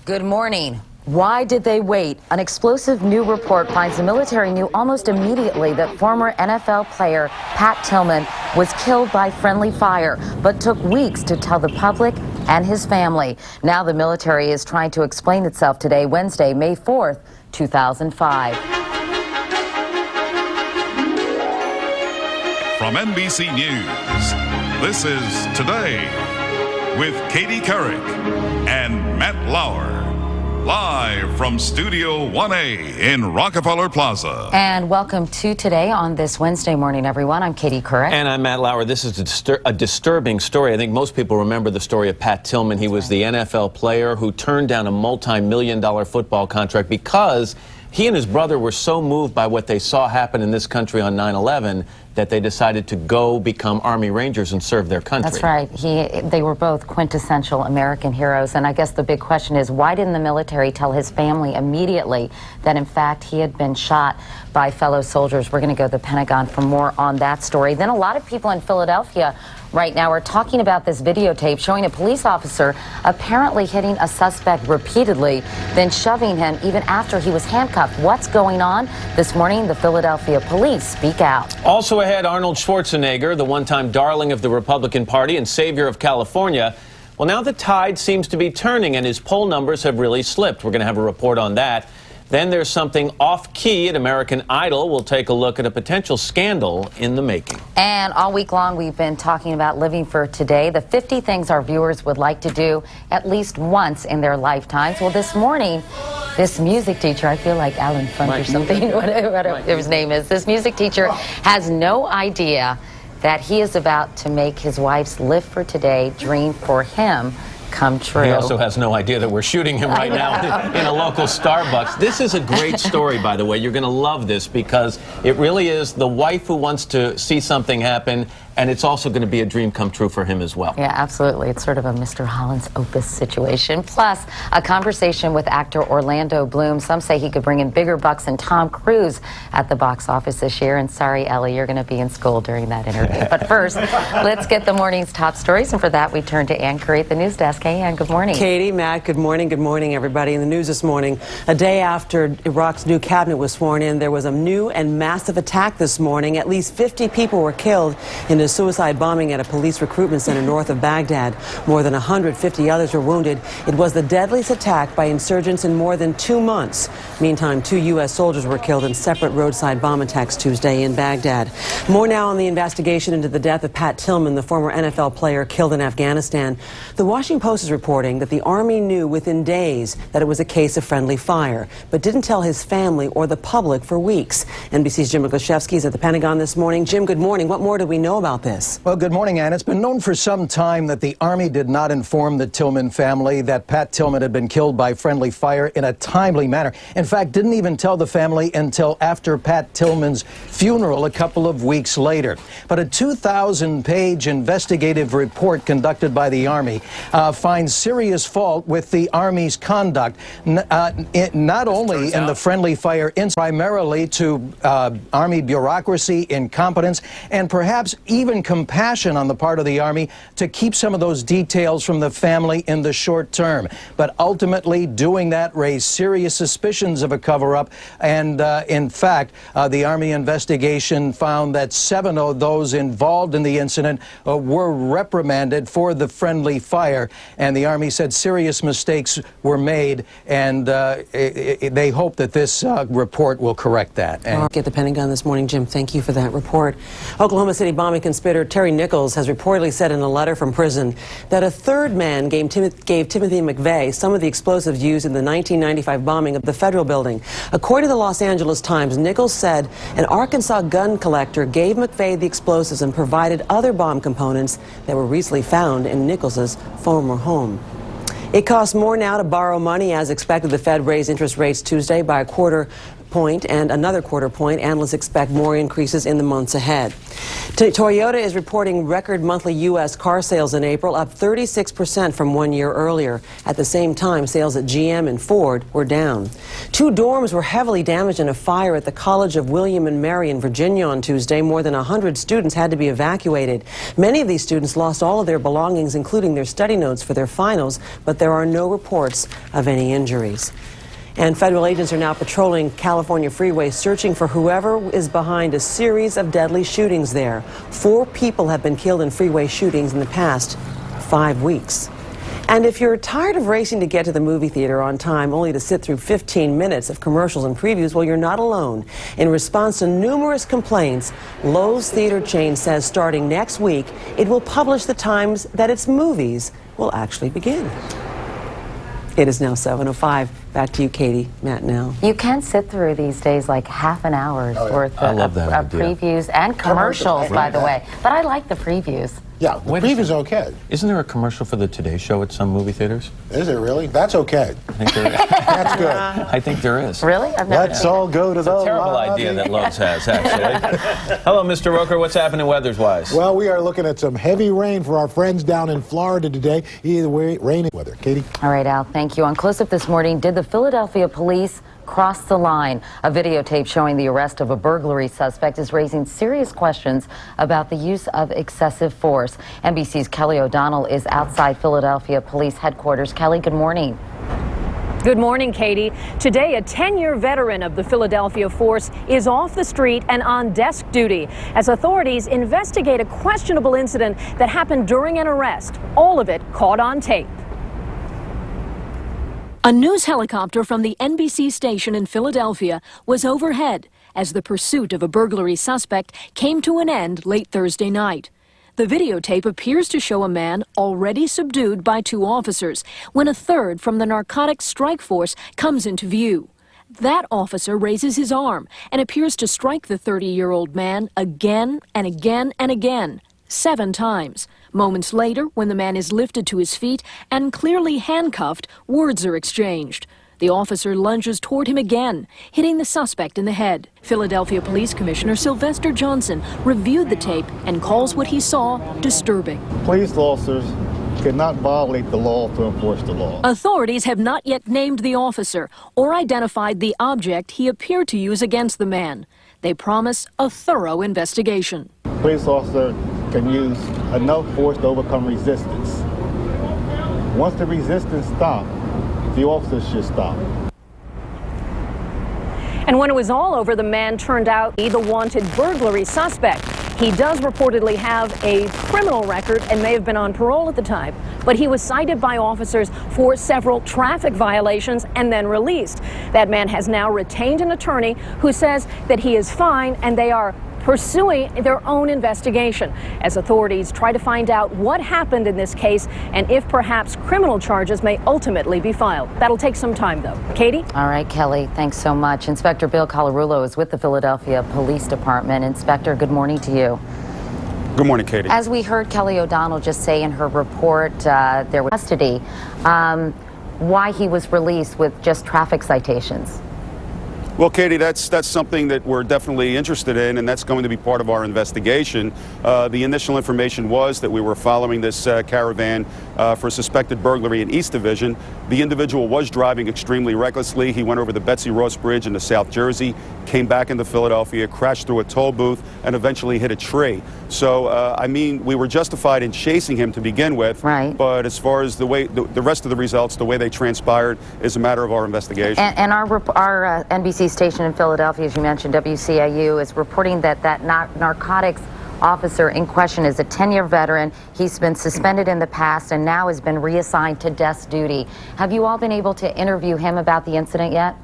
Good morning. Why did they wait? An explosive new report finds the military knew almost immediately that former NFL player Pat Tillman was killed by friendly fire, but took weeks to tell the public and his family. Now the military is trying to explain itself today, Wednesday, May 4th, 2005. From NBC News, this is Today with Katie Couric and Matt Lauer. Live from Studio 1A in Rockefeller Plaza. And welcome to Today on this Wednesday morning, everyone. I'm Katie Couric. And I'm Matt Lauer. This is a disturbing story. I think most people remember the story of Pat Tillman. He was the NFL player who turned down a multi-million-dollar football contract because he and his brother were so moved by what they saw happen in this country on 9/11 that they decided to go become Army Rangers and serve their country. That's right. They were both quintessential American heroes. And I guess the big question is, why didn't the military tell his family immediately that, in fact, he had been shot by fellow soldiers? We're going to go to the Pentagon for more on that story. Then a lot of people in Philadelphia right now are talking about this videotape showing a police officer apparently hitting a suspect repeatedly, then shoving him even after he was handcuffed. What's going on? This morning, the Philadelphia police speak out. Also ahead, Arnold Schwarzenegger, the one-time darling of the Republican Party and savior of California. Well, now the tide seems to be turning and his poll numbers have really slipped. We're going to have a report on that. Then there's something off-key at American Idol. We'll take a look at a potential scandal in the making. And all week long, we've been talking about living for today, the 50 things our viewers would like to do at least once in their lifetimes. Well, this morning, this music teacher, I feel like Alan Funt or something, whatever his name is, this music teacher has no idea that he is about to make his wife's live for today dream for him come true. He also has no idea that we're shooting him right now in a local Starbucks. This is a great story, by the way. You're going to love this because it really is the wife who wants to see something happen, and it's also going to be a dream come true for him as well. Yeah, absolutely. It's sort of a Mr. Holland's Opus situation. Plus, a conversation with actor Orlando Bloom. Some say he could bring in bigger bucks than Tom Cruise at the box office this year. And sorry, Ellie, you're going to be in school during that interview. But first, let's get the morning's top stories. And for that, we turn to Ann Curry at the news desk. Hey, Ann, good morning. Katie, Matt, good morning. Good morning, everybody. In the news this morning, a day after Iraq's new cabinet was sworn in, there was a new and massive attack this morning. At least 50 people were killed in a suicide bombing at a police recruitment center north of Baghdad. More than 150 others were wounded. It was the deadliest attack by insurgents in more than 2 months. Meantime, 2 U.S. soldiers were killed in separate roadside bomb attacks Tuesday in Baghdad. More now on the investigation into the death of Pat Tillman, the former NFL player killed in Afghanistan. The Washington Post is reporting that the Army knew within days that it was a case of friendly fire, but didn't tell his family or the public for weeks. NBC's Jim Miklaszewski is at the Pentagon this morning. Jim, good morning. What more do we know about this? Well, good morning, Ann. It's been known for some time that the Army did not inform the Tillman family that Pat Tillman had been killed by friendly fire in a timely manner. In fact, didn't even tell the family until after Pat Tillman's funeral a couple of weeks later. But a 2,000-page investigative report conducted by the Army finds serious fault with the Army's conduct, not only in the friendly fire incident, primarily to Army bureaucracy, incompetence, and perhaps even compassion on the part of the Army to keep some of those details from the family in the short term. But ultimately, doing that raised serious suspicions of a cover-up, and in fact, the Army investigation found that 7 of those involved in the incident were reprimanded for the friendly fire, and the Army said serious mistakes were made, and they hope that this report will correct that. At the Pentagon this morning, Jim, thank you for that report. Oklahoma City bombing conspirator Terry Nichols has reportedly said in a letter from prison that a third man gave Timothy McVeigh some of the explosives used in the 1995 bombing of the federal building. According to the Los Angeles Times, Nichols said an Arkansas gun collector gave McVeigh the explosives and provided other bomb components that were recently found in Nichols's former home. It costs more now to borrow money. As expected, the Fed raised interest rates Tuesday by a quarter point and another quarter point. Analysts expect more increases in the months ahead. Toyota is reporting record monthly U.S. car sales in April, up 36% from 1 year earlier. At the same time, sales at GM and Ford were down. 2 dorms were heavily damaged in a fire at the College of William and Mary in Virginia on Tuesday. More than 100 students had to be evacuated. Many of these students lost all of their belongings, including their study notes for their finals, but there are no reports of any injuries. And federal agents are now patrolling California freeways, searching for whoever is behind a series of deadly shootings there. 4 people have been killed in freeway shootings in the past 5 weeks. And if you're tired of racing to get to the movie theater on time only to sit through 15 minutes of commercials and previews, well, you're not alone. In response to numerous complaints, Lowe's theater chain says starting next week, it will publish the times that its movies will actually begin. It is now 7:05. Back to you, Katie. Matt now. You can sit through these days like half an hour's worth I love that of idea. previews and commercials, by the way. But I like the previews. Yeah, the Wait a preview's second. okay. Isn't there a commercial for the Today Show at some movie theaters? Is it really? That's okay. I think there is. That's good. I think there is. Really? I've never Let's seen all go to It's a terrible idea that Lowe's has, actually. Hello, Mr. Roker. What's happening weathers-wise? Well, we are looking at some heavy rain for our friends down in Florida today. Either way, rain and weather. Katie? All right, Al, thank you. On Close Up this morning, did the Philadelphia police cross the line? A videotape showing the arrest of a burglary suspect is raising serious questions about the use of excessive force. NBC's Kelly O'Donnell is outside Philadelphia Police Headquarters. Kelly, good morning. Good morning, Katie. Today, a 10-year veteran of the Philadelphia Force is off the street and on desk duty as authorities investigate a questionable incident that happened during an arrest. All of it caught on tape. A news helicopter from the NBC station in Philadelphia was overhead as the pursuit of a burglary suspect came to an end late Thursday night. The videotape appears to show a man already subdued by 2 officers when a third from the Narcotics Strike Force comes into view. That officer raises his arm and appears to strike the 30-year-old man again and again and again, 7 times. Moments later, when the man is lifted to his feet and clearly handcuffed, words are exchanged. The officer lunges toward him again, hitting the suspect in the head. Philadelphia Police Commissioner Sylvester Johnson reviewed the tape and calls what he saw disturbing. Police officers cannot violate the law to enforce the law. Authorities have not yet named the officer or identified the object he appeared to use against the man. They promise a thorough investigation. Police officer can use enough force to overcome resistance. Once the resistance stops, the officer should stop. And when it was all over, the man turned out to be the wanted burglary suspect. He does reportedly have a criminal record and may have been on parole at the time, but he was cited by officers for several traffic violations and then released. That man has now retained an attorney who says that he is fine and they are pursuing their own investigation as authorities try to find out what happened in this case and if perhaps criminal charges may ultimately be filed. That'll take some time, though. Katie? All right, Kelly, thanks so much. Inspector Bill Colarulo is with the Philadelphia Police Department. Inspector, good morning to you. Good morning, Katie. As we heard Kelly O'Donnell just say in her report, there was custody. Why he was released with just traffic citations? Well, Katie, that's something that we're definitely interested in, and that's going to be part of our investigation. The initial information was that we were following this caravan for suspected burglary in East Division. The individual was driving extremely recklessly. He went over the Betsy Ross Bridge into South Jersey, came back into Philadelphia, crashed through a toll booth, and eventually hit a tree. So, I mean, we were justified in chasing him to begin with. Right. But as far as the way the rest of the results, the way they transpired, is a matter of our investigation. And our NBC station in Philadelphia, as you mentioned, WCIU, is reporting that narcotics officer in question is a 10-year veteran. He's been suspended in the past and now has been reassigned to desk duty. Have you all been able to interview him about the incident yet?